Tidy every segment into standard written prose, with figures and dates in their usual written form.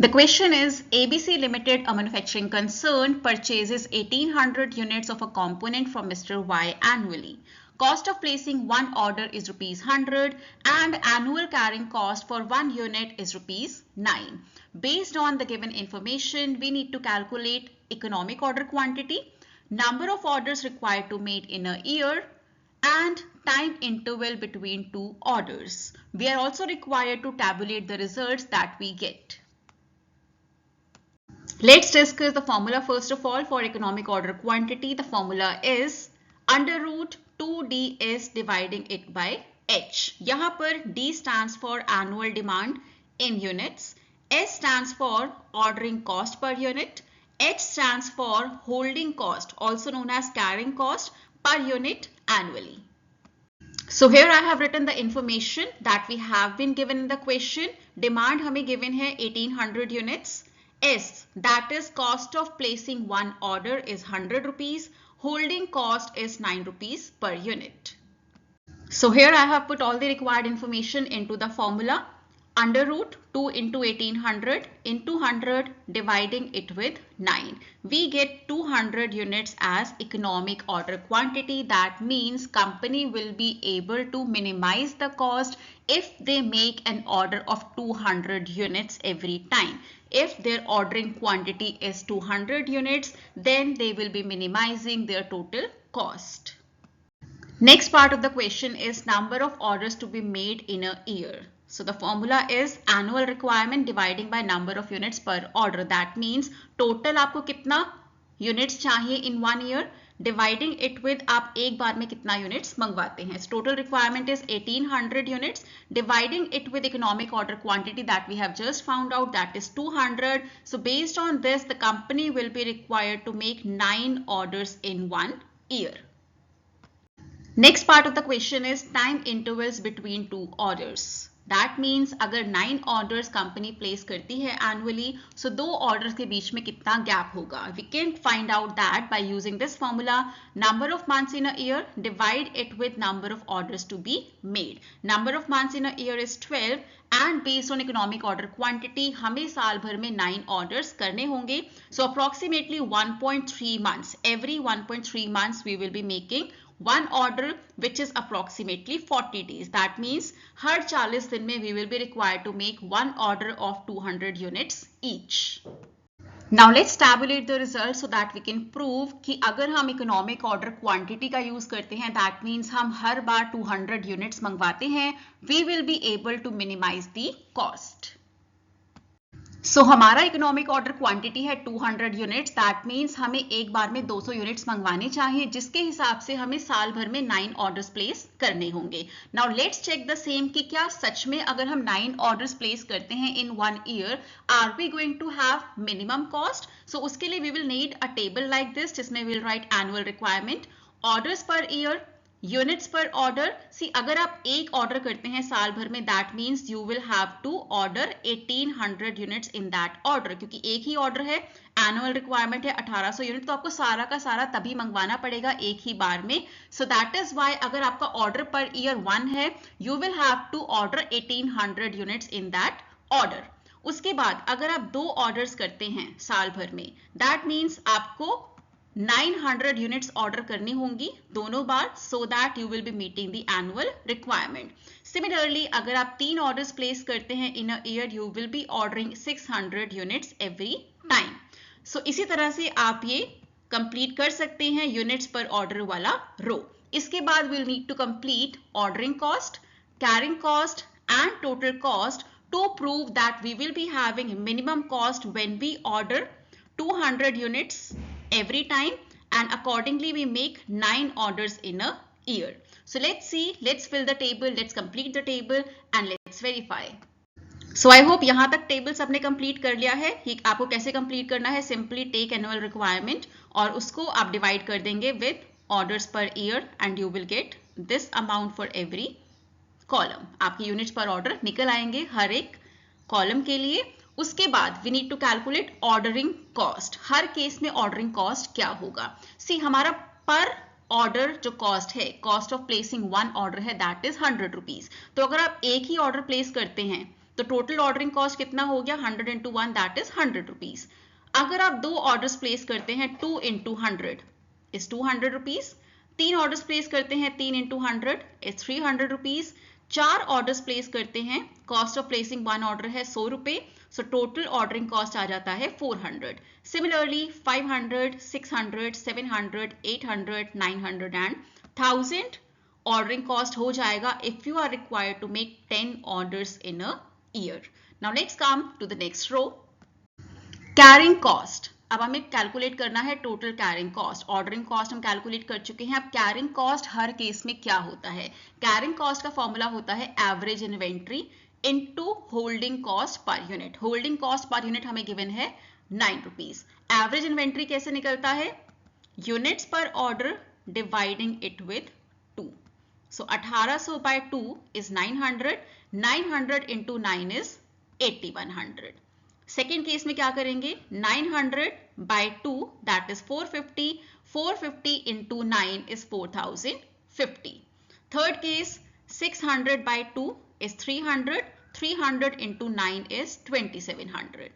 The question is, ABC Limited, a manufacturing concern, purchases 1800 units of a component from Mr. Y annually. Cost of placing one order is rupees 100 and annual carrying cost for one unit is rupees 9. Based on the given information, we need to calculate economic order quantity, number of orders required to made in a year, and time interval between two orders. We are also required to tabulate the results that we get. Let's discuss the formula first of all for economic order quantity. The formula is under root 2ds dividing it by h. यहाँ पर D stands for annual demand in units, S stands for ordering cost per unit, H stands for holding cost, also known as carrying cost per unit annually. So here I have written the information that we have been given in the question. Demand हमें given है 1800 units. S, that is cost of placing one order, is 100 rupees. Holding cost is 9 rupees per unit. So here I have put all the required information into the formula. Under root 2 into 1800 into 100 dividing it with 9. We get 200 units as economic order quantity. That means company will be able to minimize the cost if they make an order of 200 units every time. If their ordering quantity is 200 units, then they will be minimizing their total cost. Next part of the question is number of orders to be made in a year. So the formula is annual requirement dividing by number of units per order. That means total आपको कितना units चाहिए in 1 year, dividing it with आप एक बार में कितना units मंगवाते हैं. So total requirement is 1800 units, dividing it with economic order quantity that we have just found out, that is 200. So based on this, the company will be required to make 9 orders in 1 year. Next part of the question is time intervals between two orders. That means अगर 9 orders company place करती है annually, so 2 orders के बीच में कितना gap होगा? We can find out that by using this formula. Number of months in a year, divide it with number of orders to be made. Number of months in a year is 12 and based on economic order quantity हमें साल भर में 9 orders करने होंगे. So approximately 1.3 months. Every 1.3 months we will be making one order, which is approximately 40 days. That means हर 40 दिन में we will be required to make one order of 200 units each. Now let's tabulate the results so that we can prove कि अगर हम economic order quantity का use करते हैं, that means हम हर बार 200 units मंगवाते हैं, we will be able to minimize the cost. So हमारा इकोनॉमिक ऑर्डर क्वांटिटी है 200 यूनिट्स. दैट मीन्स हमें एक बार में 200 यूनिट्स मंगवाने चाहिए, जिसके हिसाब से हमें साल भर में 9 ऑर्डर्स प्लेस करने होंगे. Now let's check the same कि क्या सच में अगर हम 9 ऑर्डर्स प्लेस करते हैं in 1 year, are we going to have minimum cost. So उसके लिए we will need a table like this, जिसमें will write annual requirement, orders per year, units per order. See अगर आप एक ऑर्डर करते हैं साल भर में, that means you will have to order 1800 units in that order, क्योंकि एक ही ऑर्डर है, एनुअल रिक्वायरमेंट है 1800 यूनिट, तो आपको सारा का सारा तभी मंगवाना पड़ेगा एक ही बार में. सो दैट इज वाई अगर आपका ऑर्डर पर ईयर 1 है, you will have to order 1800 units in that order. उसके बाद अगर आप 2 ऑर्डर्स करते हैं साल भर में, दैट मीन्स आपको 900 यूनिट्स ऑर्डर करनी होंगी दोनों बार, so that you will be meeting the annual requirement. Similarly अगर आप 3 ऑर्डर्स प्लेस करते हैं in a year, you will be ordering 600 units every time. So इसी तरह से आप ये कंप्लीट कर सकते हैं यूनिट्स पर ऑर्डर वाला रो. इसके बाद will need to complete ordering cost, carrying cost and total cost to prove that we will be having minimum cost when we order 200 units every time, and accordingly we make 9 orders in a year. So let's see, let's fill the table, let's complete the table and let's verify. So I hope यहाँ तक table सबने complete कर लिया है. कि आपको कैसे complete करना है, सिंपली टेक एनुअल रिक्वायरमेंट और उसको आप डिवाइड कर देंगे with orders per year and you will get this amount for every column. आपकी यूनिट्स पर ऑर्डर निकल आएंगे हर एक कॉलम के लिए. उसके बाद we need to calculate ordering cost. हर केस में ऑर्डरिंग कॉस्ट क्या होगा? सी हमारा पर ऑर्डर जो कॉस्ट है, cost of placing one order है, दैट इज 100 रुपीज. तो अगर आप एक ही ऑर्डर प्लेस करते हैं तो टोटल ऑर्डरिंग कॉस्ट कितना हो गया 100 into 1 दैट इज 100 रुपीज। अगर आप 2 ऑर्डर्स प्लेस करते हैं 2 into 100 is 200 rupees, 3 orders place करते हैं 3 into 100 is 300 rupees, 4 orders place करते हैं, कॉस्ट ऑफ प्लेसिंग 1 ऑर्डर है 100 रुपए, सो टोटल ऑर्डरिंग कॉस्ट आ जाता है 400। सिमिलरली 500, 600, 700, 800, 900 एंड 1000 ordering cost हो जाएगा if you are required to make 10 orders in a year. Now let's come to the next row. Carrying cost. अब हमें calculate करना है total carrying cost. Ordering cost हम calculate कर चुके हैं। अब कैरिंग कॉस्ट हर केस में क्या होता है? कैरिंग कॉस्ट का फॉर्मूला होता है average inventory into holding cost per unit. Holding cost per unit हमें गिवन है 9 रुपीज। एवरेज इन्वेंट्री कैसे निकलता है? Units per order dividing it with 2। So 1800 by 2 is 900, 900 into 9 is 8100. Second case में क्या करेंगे? 900 by 2 that is 450, 450 into 9 is 4050. Third case 600 by 2 is 300, 300 into 9 is 2700.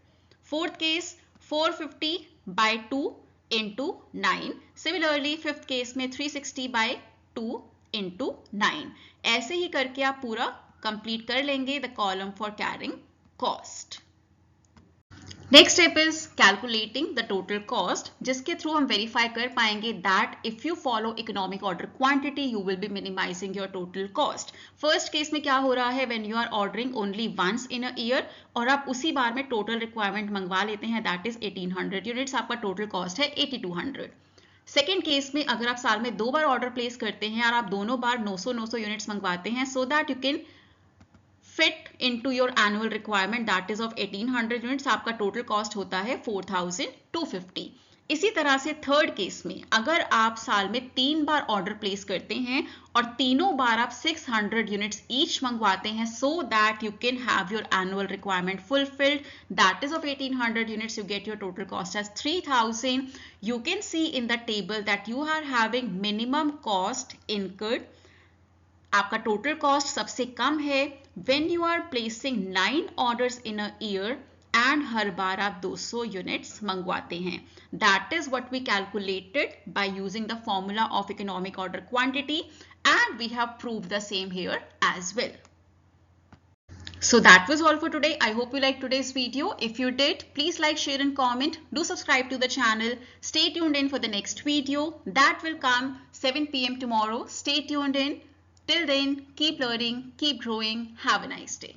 Fourth case 450 by 2 into 9. Similarly fifth case में 360 by 2 into 9. ऐसे ही करके आप पूरा complete कर लेंगे the column for carrying cost. Next step is calculating the total cost, जिसके through हम verify कर पाएंगे that if you follow economic order quantity you will be minimising your total cost. First case में क्या हो रहा है? When you are ordering only once in a year और आप उसी बार में टोटल रिक्वायरमेंट मंगवा लेते हैं दैट इज 1800 यूनिट्स, आपका टोटल कॉस्ट है 8200। सेकेंड केस में अगर आप साल में 2 बार ऑर्डर प्लेस करते हैं और आप दोनों बार 900 यूनिट्स मंगवाते हैं so that you can fit into your annual requirement that is of 1800 units, आपका टोटल कॉस्ट होता है 4250। इसी तरह से थर्ड केस में अगर आप साल में 3 बार ऑर्डर प्लेस करते हैं और तीनों बार आप 600 यूनिट्स ईच मंगवाते हैं so that you can have your annual requirement fulfilled that is of 1800 units, you get your total cost as 3000। You can see in the table that you are having minimum cost incurred. आपका total cost सबसे कम है when you are placing 9 orders in a year and हर बार आप 200 units मंगवाते हैं। That is what we calculated by using the formula of economic order quantity and we have proved the same here as well. So that was all for today. I hope you liked today's video. If you did, please like, share and comment. Do subscribe to the channel. Stay tuned in for the next video. That will come 7 PM tomorrow. Stay tuned in. Till then, keep learning, keep growing. Have a nice day.